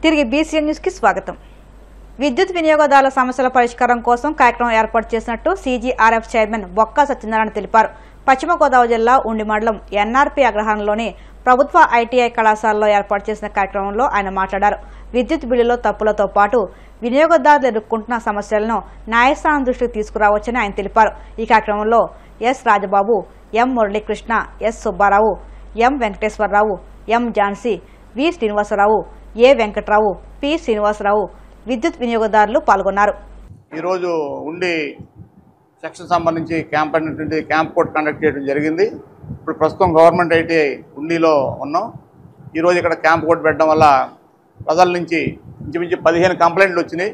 తిరిగి BCN news కి స్వాగతం. విద్యుత్ వినియోగదారుల సమస్యల పరిష్కారం కోసం కార్యక్రమం ఏర్పాటు చేసినట్టు సీజీఆర్ఎఫ్ చైర్మన్ బొక్క సత్యనారాయణ తెలిపారు. పశ్చిమ గోదావరి జిల్లా ఉండి మండలం ఎన్ఆర్పీ అగ్రహారంలోని ప్రభుత్వ ఐటీఐ కళాశాలలో ఏర్పాటు చేసిన కార్యక్రమంలో ఆయన మాట్లాడారు. విద్యుత్ బిల్లులో తప్పులతో పాటు వినియోగదారులు ఎదుర్కొంటున్న సమస్యలను న్యాయస్థానం దృష్టికి తీసుకురావచ్చని ఆయన తెలిపారు. ఈ కార్యక్రమంలో ఎస్ రాజబాబు, ఎం మురళీకృష్ణ, ఎస్ సుబ్బారావు, ఎం వెంకటేశ్వరరావు, ఎం ఝాన్సీ, వి శ్రీనివాసరావు, ఏ వెంకట్రావు, పి శ్రీనివాసరావు విద్యుత్ వినియోగదారులు పాల్గొన్నారు. ఈరోజు ఉండి సెక్షన్ సంబంధించి క్యాంప్ కోర్ట్ కండక్ట్ చేయడం జరిగింది. ఇప్పుడు ప్రస్తుతం గవర్నమెంట్ ఐటీఐ ఉండిలో ఉన్నాం. ఈరోజు ఇక్కడ క్యాంప్ కోర్ట్ పెట్టడం వల్ల ప్రజల నుంచి ఇంచుమించు 15 కంప్లైంట్లు వచ్చినాయి.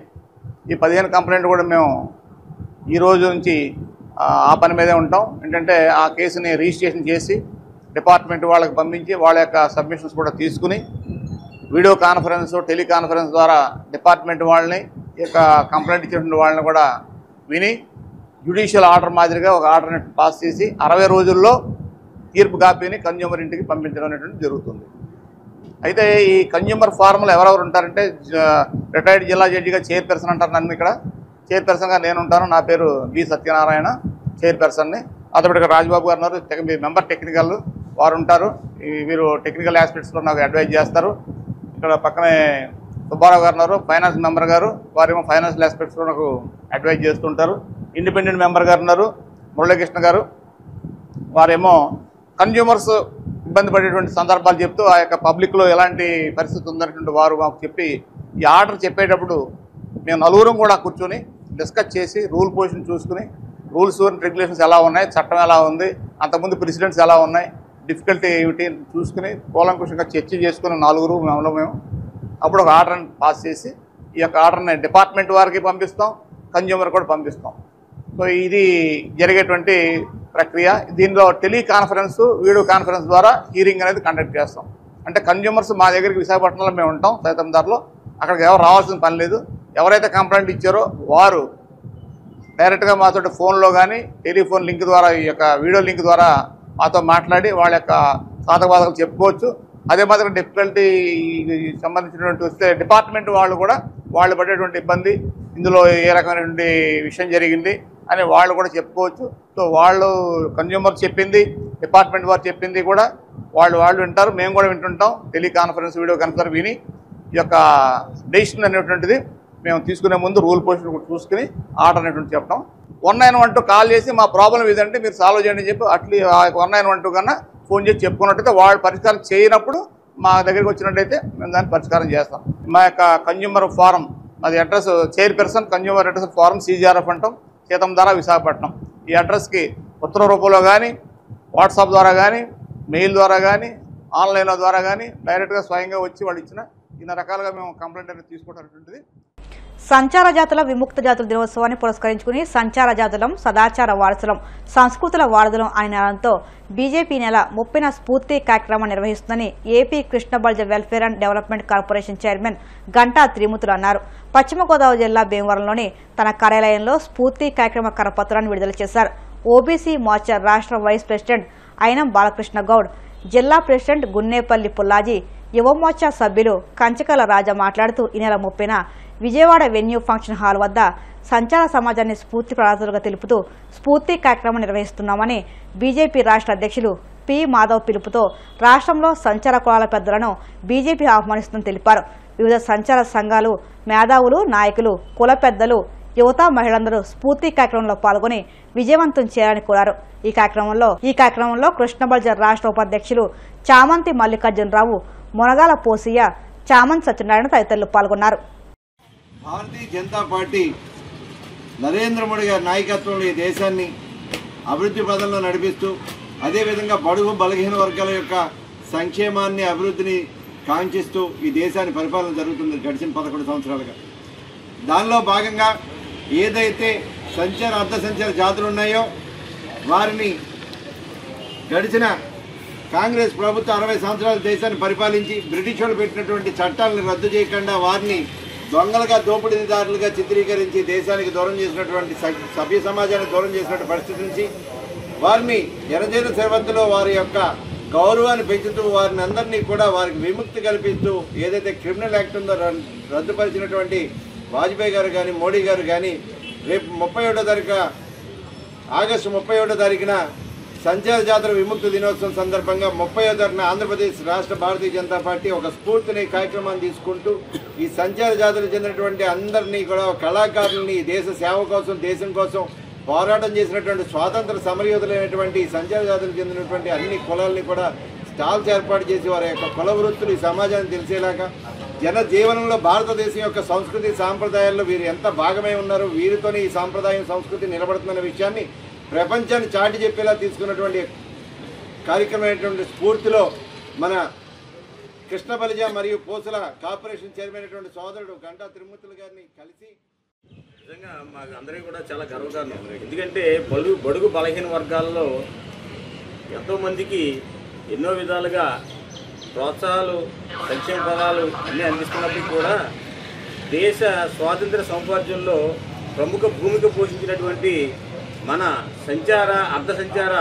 ఈ 15 కంప్లైంట్లు కూడా మేము ఈరోజు నుంచి ఆ పని మీదే ఉంటాం. ఏంటంటే ఆ కేసుని రిజిస్ట్రేషన్ చేసి డిపార్ట్మెంట్ వాళ్ళకి పంపించి వాళ్ళ యొక్క సబ్మిషన్స్ కూడా తీసుకుని వీడియో కాన్ఫరెన్స్, టెలికాన్ఫరెన్స్ ద్వారా డిపార్ట్మెంట్ వాళ్ళని ఈ యొక్క కంప్లైంట్ ఇచ్చిన వాళ్ళని కూడా విని జ్యుడిషియల్ ఆర్డర్ మాదిరిగా ఒక ఆర్డర్ని పాస్ చేసి 60 రోజుల్లో తీర్పు కాపీని కన్జ్యూమర్ ఇంటికి పంపించడం అనేటువంటి జరుగుతుంది. అయితే ఈ కన్జ్యూమర్ ఫారంలో ఎవరెవరు ఉంటారంటే రిటైర్డ్ జిల్లా జడ్జిగా చైర్పర్సన్ అంటారు నన్ను. ఇక్కడ చైర్పర్సన్గా నేను ఉంటాను. నా పేరు బి సత్యనారాయణ, చైర్పర్సన్ని. అతడు ఇక్కడ రాజబాబు గారు ఉన్నారు, మెంబర్ టెక్నికల్ వారు ఉంటారు. వీరు టెక్నికల్ ఆస్పెక్ట్స్లో నాకు అడ్వైజ్ చేస్తారు. ఇక్కడ పక్కనే సుబ్బారావు గారు ఉన్నారు, ఫైనాన్స్ మెంబర్ గారు, వారేమో ఫైనాన్షియల్ ఆస్పెక్ట్స్లో నాకు అడ్వైజ్ చేస్తుంటారు. ఇండిపెండెంట్ మెంబర్ గారు ఉన్నారు, మురళీకృష్ణ గారు, వారేమో కన్జ్యూమర్స్ ఇబ్బంది పడేటువంటి సందర్భాలు చెప్తూ ఆ యొక్క పబ్లిక్లో ఎలాంటి పరిస్థితి ఉందనేటువంటి వారు మాకు చెప్పి ఈ ఆర్డర్ చెప్పేటప్పుడు మేము నలుగురం కూడా కూర్చొని డిస్కస్ చేసి రూల్ పొజిషన్ చూసుకుని రూల్స్ అండ్ రెగ్యులేషన్స్ ఎలా ఉన్నాయి, చట్టం ఎలా ఉంది, అంతకుముందు ప్రెసిడెంట్స్ ఎలా ఉన్నాయి, డిఫికల్టీ ఏమిటి చూసుకుని కూలంకుషంగా చర్చ చేసుకుని నలుగురు మేము అప్పుడు ఒక ఆర్డర్ని పాస్ చేసి ఈ యొక్క ఆర్డర్ని డిపార్ట్మెంట్ వారికి పంపిస్తాం, కన్జ్యూమర్ కూడా పంపిస్తాం. సో ఇది జరిగేటువంటి ప్రక్రియ. దీనిలో టెలికాన్ఫరెన్స్, వీడియో కాన్ఫరెన్స్ ద్వారా హీరింగ్ అనేది కండక్ట్ చేస్తాం. అంటే కన్జ్యూమర్స్ మా దగ్గరికి విశాఖపట్నంలో మేము ఉంటాం, సైతందార్లో. అక్కడికి ఎవరు రావాల్సిన పని లేదు. ఎవరైతే కంప్లైంట్ ఇచ్చారో వారు డైరెక్ట్గా మాతో ఫోన్లో కానీ టెలిఫోన్ లింక్ ద్వారా ఈ యొక్క వీడియో లింక్ ద్వారా మాతో మాట్లాడి వాళ్ళ యొక్క సాధకబాధలు చెప్పుకోవచ్చు. అదే మాత్రం డిఫికల్టీ సంబంధించినటువంటి వస్తే డిపార్ట్మెంట్ వాళ్ళు కూడా వాళ్ళు పడేటువంటి ఇబ్బంది, ఇందులో ఏ రకమైనటువంటి విషయం జరిగింది అని వాళ్ళు కూడా చెప్పుకోవచ్చు. సో వాళ్ళు కన్జ్యూమర్ చెప్పింది, డిపార్ట్మెంట్ వారు చెప్పింది కూడా వాళ్ళు వింటారు, మేము కూడా వింటుంటాం. టెలికాన్ఫరెన్స్, వీడియో కాన్ఫరెన్స్ విని ఈ యొక్క డెసిషన్ అనేటువంటిది మేము తీసుకునే ముందు రూల్ పొజిషన్ చూసుకుని ఆర్డర్ అనేటువంటి చెప్పడం. 1912 కాల్ చేసి మా ప్రాబ్లం ఇదంటే మీరు సాల్వ్ చేయండి అని చెప్పి అట్లీ 1912 కన్నా ఫోన్ చేసి చెప్పుకున్నట్టయితే వాళ్ళు పరిష్కారం చేయనప్పుడు మా దగ్గరికి వచ్చినట్టయితే మేము దాన్ని పరిష్కారం చేస్తాం. మా యొక్క కన్జ్యూమర్ ఫారం, మాది address chairperson consumer address forum CGRF అంటాం, సీతంధార, విశాఖపట్నం. ఈ అడ్రస్కి ఉత్తర రూపంలో కానీ, వాట్సాప్ ద్వారా కానీ, మెయిల్ ద్వారా కానీ, ఆన్లైన్ ద్వారా కానీ డైరెక్ట్గా స్వయంగా వచ్చి వాళ్ళు ఇచ్చిన ఇన్ని రకాలుగా మేము కంప్లైంట్ అనేది తీసుకోవడం. సంచార జాతుల విముక్త జాతుల దినోత్సవాన్ని పురస్కరించుకుని సంచార జాతులం, సదాచార వారసులం, సంస్కృతుల వారధులం అనే నెలతో బీజేపీ నెల 30న స్ఫూర్తి కార్యక్రమం నిర్వహిస్తుందని ఏపీ కృష్ణబల్జ welfare and development corporation chairman Ganta Trimurthulu అన్నారు. పశ్చిమ గోదావరి జిల్లా భీమవరంలోని తన కార్యాలయంలో స్ఫూర్తి కార్యక్రమ కరపత్రాన్ని విడుదల చేశారు. ఓబీసీ మోర్చా రాష్ట్ర వైస్ ప్రెసిడెంట్ అయినం బాలకృష్ణ గౌడ్, జిల్లా ప్రెసిడెంట్ గున్నేపల్లి పుల్లాజీ, యువమోర్చా సభ్యులు కంచకల రాజా మాట్లాడుతూ ఈ నెల 30న విజయవాడ వెన్యూ ఫంక్షన్ హాల్ వద్ద సంచార సమాజాన్ని స్ఫూర్తి ప్రార్థనలుగా తెలుపుతూ స్ఫూర్తి కార్యక్రమం నిర్వహిస్తున్నామని బీజేపీ రాష్ట్ర అధ్యక్షులు పి మాధవ్ పిలుపుతో రాష్ట్రంలో సంచార కులాల పెద్దలను బీజేపీ ఆహ్వానిస్తుందని తెలిపారు. వివిధ సంచార సంఘాలు, మేధావులు, నాయకులు, కుల పెద్దలు, యువత, మహిళలందరూ స్ఫూర్తి కార్యక్రమంలో పాల్గొని విజయవంతం చేయాలని కోరారు. ఈ కార్యక్రమంలో కృష్ణబల్జ రాష్ట్ర ఉపాధ్యక్షులు చామంతి మల్లికార్జునరావు, మునగాల పోసియ, చామంతి సత్యనారాయణ తదితరులు పాల్గొన్నారు. భారతీయ జనతా పార్టీ నరేంద్ర మోడీ గారి నాయకత్వంలో ఈ దేశాన్ని అభివృద్ధి పదంలో నడిపిస్తూ అదేవిధంగా బడుగు బలహీన వర్గాల యొక్క సంక్షేమాన్ని, అభివృద్ధిని కాంక్షిస్తూ ఈ దేశాన్ని పరిపాలన జరుగుతుంది గడిచిన 11 సంవత్సరాలుగా. దానిలో భాగంగా ఏదైతే అర్ధ సంచార జాతులు ఉన్నాయో వారిని గడిచిన కాంగ్రెస్ ప్రభుత్వం 60 సంవత్సరాలు దేశాన్ని పరిపాలించి బ్రిటిష్ వాళ్ళు పెట్టినటువంటి చట్టాలను రద్దు చేయకుండా వారిని దొంగలుగా, దోపిడీదారులుగా చిత్రీకరించి దేశానికి దూరం చేసినటువంటి సభ్య సమాజానికి దూరం చేసినటువంటి పరిస్థితి నుంచి వారిని ఎర్రజైలు సరిహద్దులో వారి యొక్క గౌరవాన్ని పెంచుతూ వారిని అందరినీ కూడా వారికి విముక్తి కల్పిస్తూ ఏదైతే క్రిమినల్ యాక్ట్ ఉందో రద్దుపరిచినటువంటి వాజ్పేయి గారు కానీ మోడీ గారు కానీ రేపు 31వ తారీఖు ఆగస్టు 31వ తారీఖున సంచార జాతర విముక్తి దినోత్సవం సందర్భంగా 30వ తారీఖున ఆంధ్రప్రదేశ్ రాష్ట్ర భారతీయ జనతా పార్టీ ఒక స్ఫూర్తిని కార్యక్రమాన్ని తీసుకుంటూ ఈ సంచార జాతరకు చెందినటువంటి అందరినీ కూడా కళాకారులని దేశ సేవ కోసం దేశం కోసం పోరాటం చేసినటువంటి స్వాతంత్ర సమరయోధులైనటువంటి సంచార జాతరకు చెందినటువంటి అన్ని కులాలని కూడా స్టాల్స్ ఏర్పాటు చేసి వారి యొక్క కుల వృత్తులు ఈ సమాజానికి తెలిసేలాగా జన జీవనంలో భారతదేశం యొక్క సంస్కృతి సాంప్రదాయాల్లో వీరు ఎంత భాగమై ఉన్నారో వీరితోనే ఈ సాంప్రదాయం సంస్కృతి నిలబడుతున్న విషయాన్ని ప్రపంచాన్ని చాటి చెప్పేలా తీసుకున్నటువంటి కార్యక్రమమైనటువంటి స్ఫూర్తిలో మన కృష్ణ బలిజ మరియు పోసల కార్పొరేషన్ చైర్మన్ అయినటువంటి సోదరుడు గంటా తిరుమూర్తులు గారిని కలిసి నిజంగా మాకు అందరికీ కూడా చాలా గర్వకారణం. ఎందుకంటే బడుగు బలహీన వర్గాల్లో ఎంతోమందికి ఎన్నో విధాలుగా ప్రోత్సాహాలు సంక్షేమ పదాలు అన్నీ అందిస్తున్నప్పటికీ కూడా దేశ స్వాతంత్ర సముపార్జనలో ప్రముఖ భూమిక పోషించినటువంటి మన సంచార అర్ధ సంచార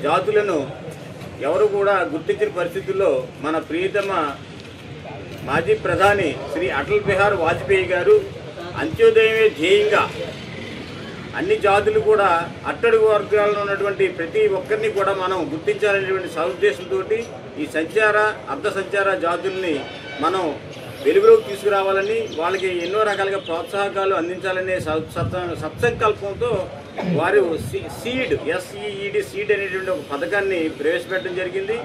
జాతులను ఎవరు కూడా గుర్తించిన పరిస్థితుల్లో మన ప్రియతమ మాజీ ప్రధాని శ్రీ అటల్ బిహారీ వాజ్పేయి గారు అంత్యోదయమే ధ్యేయంగా అన్ని జాతులు కూడా అట్టడుగు వర్గాల్లో ఉన్నటువంటి ప్రతి ఒక్కరిని కూడా మనం గుర్తించాలనేటువంటి సదుద్దేశంతో ఈ సంచార అర్ధ సంచార జాతుల్ని మనం వెలుగులోకి తీసుకురావాలని వాళ్ళకి ఎన్నో రకాలుగా ప్రోత్సాహకాలు అందించాలనే సత్సంకల్పంతో వారు సీడ్ SEED సీడ్ అనేటువంటి ఒక పథకాన్ని ప్రవేశపెట్టడం జరిగింది.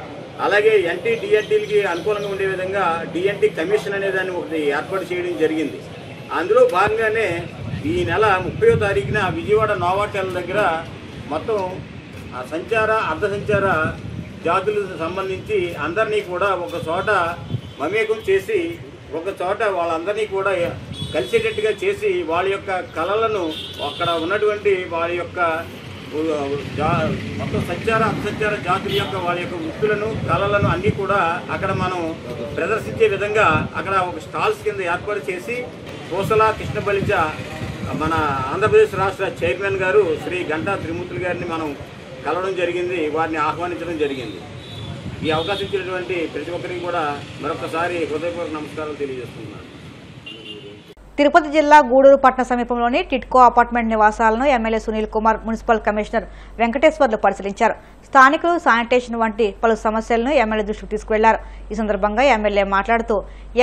అలాగే NT-DNTలకి అనుకూలంగా ఉండే విధంగా DNT కమిషన్ అనే దాన్ని ఒకటి ఏర్పాటు చేయడం జరిగింది. అందులో భాగంగానే ఈ నెల 30వ తారీఖున విజయవాడ నోవాటెల్ దగ్గర మొత్తం సంచార అర్ధ సంచార జాతులకు సంబంధించి అందరినీ కూడా ఒక చోట మమేకం చేసి ఒక చోట వాళ్ళందరినీ కూడా కలిసేటట్టుగా చేసి వాళ్ళ యొక్క కళలను అక్కడ ఉన్నటువంటి వాళ్ళ యొక్క మొత్తం సంచార అర్ధసంచార జాతుల యొక్క వాళ్ళ యొక్క వృత్తులను కళలను అన్నీ కూడా అక్కడ మనం ప్రదర్శించే విధంగా అక్కడ ఒక స్టాల్స్ కింద ఏర్పాటు చేసి కోసల కృష్ణ బలిజ మన ఆంధ్రప్రదేశ్ రాష్ట్ర చైర్మన్ గారు శ్రీ గంటా తిరుమూర్తులు గారిని మనం కలవడం జరిగింది, వారిని ఆహ్వానించడం జరిగింది. ఈ అవకాశం ఇచ్చినటువంటి ప్రతి ఒక్కరికి కూడా మరొకసారి హృదయపూర్వక నమస్కారాలు తెలియజేస్తున్నాను. తిరుపతి జిల్లా గూడూరు పట్టణ సమీపంలోని టిట్కో అపార్ట్మెంట్ నివాసాలను MLA Sunil Kumar, municipal commissioner Venkateswarlu పరిశీలించారు. స్థానికులు శానిటేషన్ వంటి పలు సమస్యలను ఎమ్మెల్యే దృష్టికి తీసుకువెళ్లారు. ఈ సందర్భంగా ఎమ్మెల్యే మాట్లాడుతూ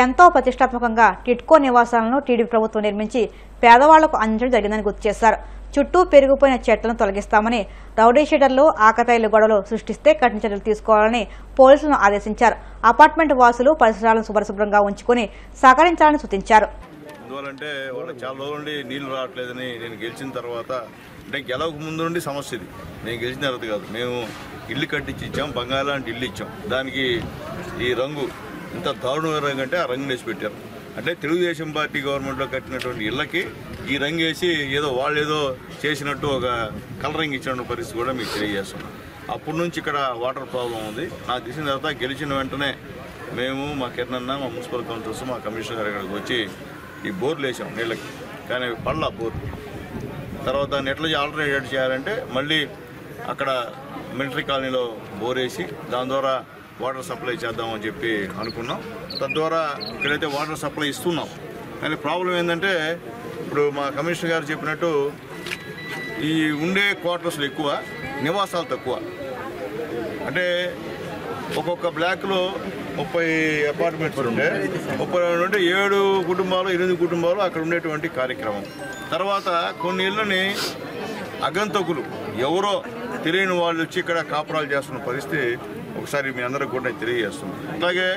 ఎంతో ప్రతిష్టాత్మకంగా టిట్కో నివాసాలను టీడీపీ ప్రభుత్వం నిర్మించి పేదవాళ్లకు అందించడం జరిగిందని గుర్తు చేశారు. చుట్టూ పెరిగిపోయిన చెట్లను తొలగిస్తామని, రౌడీ షీటర్లు ఆకతాయిలు గొడవలు సృష్టిస్తే కఠిన చర్యలు తీసుకోవాలని పోలీసులను ఆదేశించారు. అపార్ట్మెంట్ వాసులు పరిసరాలను శుభ్రంగా ఉంచుకుని సహకరించాలని సూచించారు. ఎందువల్లంటే వాళ్ళకి చాలా రోజుల నుండి నీళ్లు రావట్లేదని నేను గెలిచిన తర్వాత, అంటే గెలవక ముందు నుండి సమస్య ఇది. నేను గెలిచిన తర్వాత కాదు, మేము ఇల్లు కట్టించి ఇచ్చాం, బంగాళా లాంటి ఇల్లు ఇచ్చాం. దానికి ఈ రంగు ఇంత దారుణమైన రంగు అంటే ఆ రంగు వేసి పెట్టారు. అంటే తెలుగుదేశం పార్టీ గవర్నమెంట్లో కట్టినటువంటి ఇళ్ళకి ఈ రంగు వేసి ఏదో వాళ్ళు ఏదో చేసినట్టు ఒక కలరింగ్ ఇచ్చిన పరిస్థితి కూడా మీకు తెలియజేస్తున్నాం. అప్పటి నుంచి ఇక్కడ వాటర్ ప్రాబ్లం ఉంది. నాకు తెలిసిన తర్వాత గెలిచిన వెంటనే మేము, మా కిరణ్, మా మున్సిపల్ కౌన్సిలర్స్, మా కమిషనర్ గారు ఇక్కడికి వచ్చి ఈ బోర్లు వేసాం నీళ్ళకి, కానీ పళ్ళ బోర్లు. తర్వాత దాన్ని ఎట్లా ఆల్టర్నేట్ చేయాలంటే మళ్ళీ అక్కడ మిలిటరీ కాలనీలో బోర్ వేసి దాని ద్వారా వాటర్ సప్లై చేద్దామని చెప్పి అనుకున్నాం. తద్వారా ఇక్కడైతే వాటర్ సప్లై ఇస్తున్నాం. కానీ ప్రాబ్లం ఏంటంటే ఇప్పుడు మా కమిషనర్ గారు చెప్పినట్టు ఈ ఉండే క్వార్టర్స్లు ఎక్కువ, నివాసాలు తక్కువ. అంటే ఒక్కొక్క బ్లాక్లో 30 అపార్ట్మెంట్స్ ఉంటే 30 నుండి 7 కుటుంబాలు 8 కుటుంబాలు అక్కడ ఉండేటువంటి కార్యక్రమం. తర్వాత కొన్ని ఇళ్ళని అగంతకులు ఎవరో తెలియని వాళ్ళు వచ్చి ఇక్కడ కాపురాలు చేస్తున్న పరిస్థితి ఒకసారి మీ అందరికి కూడా తెలియజేస్తున్నాం. అలాగే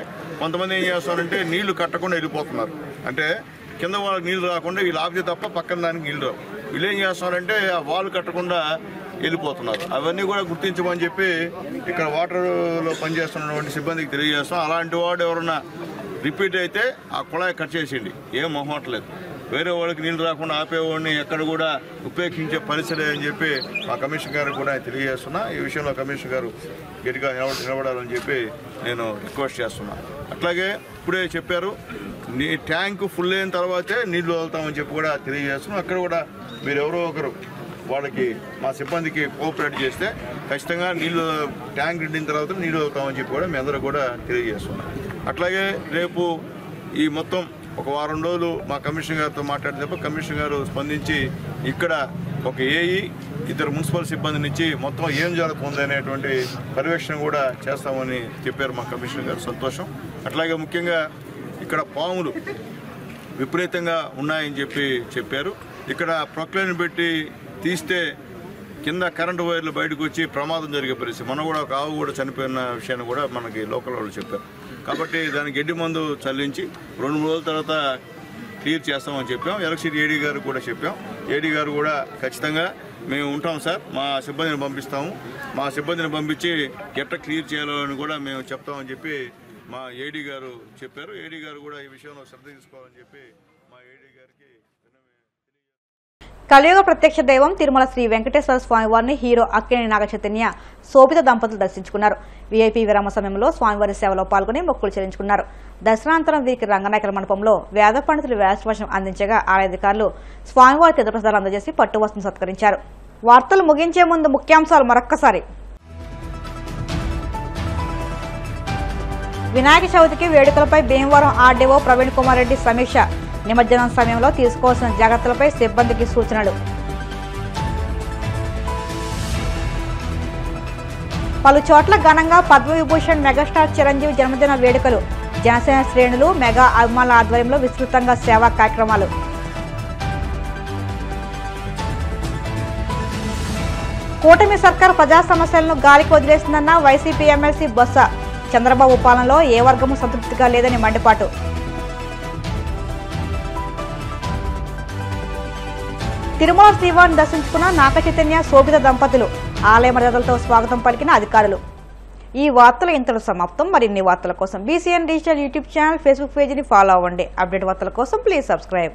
కొంతమంది ఏం చేస్తారంటే నీళ్లు కట్టకుండా వెళ్ళిపోతున్నారు. అంటే కింద వాళ్ళకి నీళ్ళు రాకుండా వీళ్ళు ఆపితే తప్ప పక్కన దానికి నీళ్ళు రావు. వీళ్ళు ఏం చేస్తారంటే ఆ వాళ్ళు కట్టకుండా వెళ్ళిపోతున్నారు. అవన్నీ కూడా గుర్తించమని చెప్పి ఇక్కడ వాటర్లో పనిచేస్తున్నటువంటి సిబ్బందికి తెలియజేస్తాం. అలాంటి వాడు ఎవరన్నా రిపీట్ అయితే ఆ కుళాయి కట్ చేసేయండి, ఏం మొహమాటలేదు. వేరే వాళ్ళకి నీళ్ళు రాకుండా ఆపేవాడిని ఎక్కడ కూడా ఉపేక్షించే పరిస్థితి అని చెప్పి మా కమిషనర్ గారు కూడా తెలియజేస్తున్నా. ఈ విషయంలో కమిషనర్ గారు గట్టిగా నిలబడాలని చెప్పి నేను రిక్వెస్ట్ చేస్తున్నా. అట్లాగే ఇప్పుడే చెప్పారు, ట్యాంకు ఫుల్ అయిన తర్వాతే నీళ్లు వదులుతామని చెప్పి కూడా తెలియజేస్తున్నాం. అక్కడ కూడా మీరు ఎవరో ఒకరు వాళ్ళకి మా సిబ్బందికి కోఆపరేట్ చేస్తే ఖచ్చితంగా నీళ్లు ట్యాంక్ నిండిన తర్వాత నీళ్ళు అవుతామని చెప్పి కూడా మీ అందరూ కూడా తెలియజేస్తున్నాం. అట్లాగే రేపు ఈ మొత్తం ఒక వారం రోజులు మా కమిషనర్ గారితో మాట్లాడినప్పుడు కమిషనర్ గారు స్పందించి ఇక్కడ ఒక ఏఈ 2 మున్సిపల్ సిబ్బందినిచ్చి మొత్తం ఏం జరుగుతుంది అనేటువంటి పర్యవేక్షణ కూడా చేస్తామని చెప్పారు మా కమిషనర్ గారు. సంతోషం. అట్లాగే ముఖ్యంగా ఇక్కడ పాములు విపరీతంగా ఉన్నాయని చెప్పారు. ఇక్కడ ప్రొక్లైన్ పెట్టి తీస్తే కింద కరెంటు వైర్లు బయటకు వచ్చి ప్రమాదం జరిగే పరిస్థితి. మనం కూడా ఒక ఆవు కూడా చనిపోయిన విషయాన్ని కూడా మనకి లోకల్ వాళ్ళు చెప్పారు. కాబట్టి దానికి గడ్డి మందు చల్లించి 2-3 రోజుల తర్వాత క్లియర్ చేస్తామని చెప్పాం. ఎలక్ట్రిసిటీ ఏడీ గారు కూడా చెప్పాం. ఏడీ గారు కూడా ఖచ్చితంగా మేము ఉంటాం సార్, మా సిబ్బందిని పంపిస్తాము, మా సిబ్బందిని పంపించి ఎట్లా క్లియర్ చేయాలో అని కూడా మేము చెప్తామని చెప్పి మా ఏడీ గారు చెప్పారు. ఏడీ గారు కూడా ఈ విషయంలో శ్రద్ధ తీసుకోవాలని చెప్పి మా ఏడీ గారికి. కలియుగ ప్రత్యక్ష దైవం తిరుమల శ్రీ వెంకటేశ్వర స్వామి వారిని హీరో అక్కినేని నాగచైతన్య శోభిత దంపతులు దర్శించుకున్నారు. వీఐపీ విరామ సమయంలో స్వామివారి సేవలో పాల్గొని మొక్కులు చెల్లించుకున్నారు. దర్శనానంతరం వీరికి రంగనాయకుల మండపంలో వేద పండితులు వ్యాసవచనం అందించగా ఆలయ అధికారులు స్వామివారి తీర్థప్రసాదాలు అందజేసి పట్టువస్త్రం సత్కరించారు. వార్తలు ముగించే ముందు ముఖ్యాంశాలు మరొక్కసారి. వినాయక చవితికి వేడుకలపై భీమవరం ఆర్డీఓ ప్రవీణ్ కుమార్ రెడ్డి సమీక్ష. నిమజ్జనం సమయంలో తీసుకోవాల్సిన జాగ్రత్తలపై సిబ్బందికి సూచనలు. పలు చోట్ల ఘనంగా పద్మవిభూషణ్ మెగాస్టార్ చిరంజీవి జన్మదిన వేడుకలు. జనసేన శ్రేణులు మెగా అభిమానుల ఆధ్వర్యంలో విస్తృతంగా సేవా కార్యక్రమాలు. కూటమి సర్కార్ ప్రజా సమస్యలను గాలికి వదిలేసిందన్న వైసీపీ ఎమ్మెల్సీ బొత్స. చంద్రబాబు పాలనలో ఏ వర్గము సంతృప్తిగా లేదని మండిపాటు. తిరుమల శ్రీవారిని దర్శించుకున్న నాగచైతన్య శోభిత దంపతులు. ఆలయ మర్యాదలతో స్వాగతం పలికిన అధికారులు. ఈ వార్తలు ఇంతలో సమాప్తం. మరిన్ని వార్తల కోసం BCN digital YouTube channel, Facebook పేజీని ఫాలో అవ్వండి. అప్డేట్ వార్తల కోసం ప్లీజ్ సబ్స్క్రైబ్.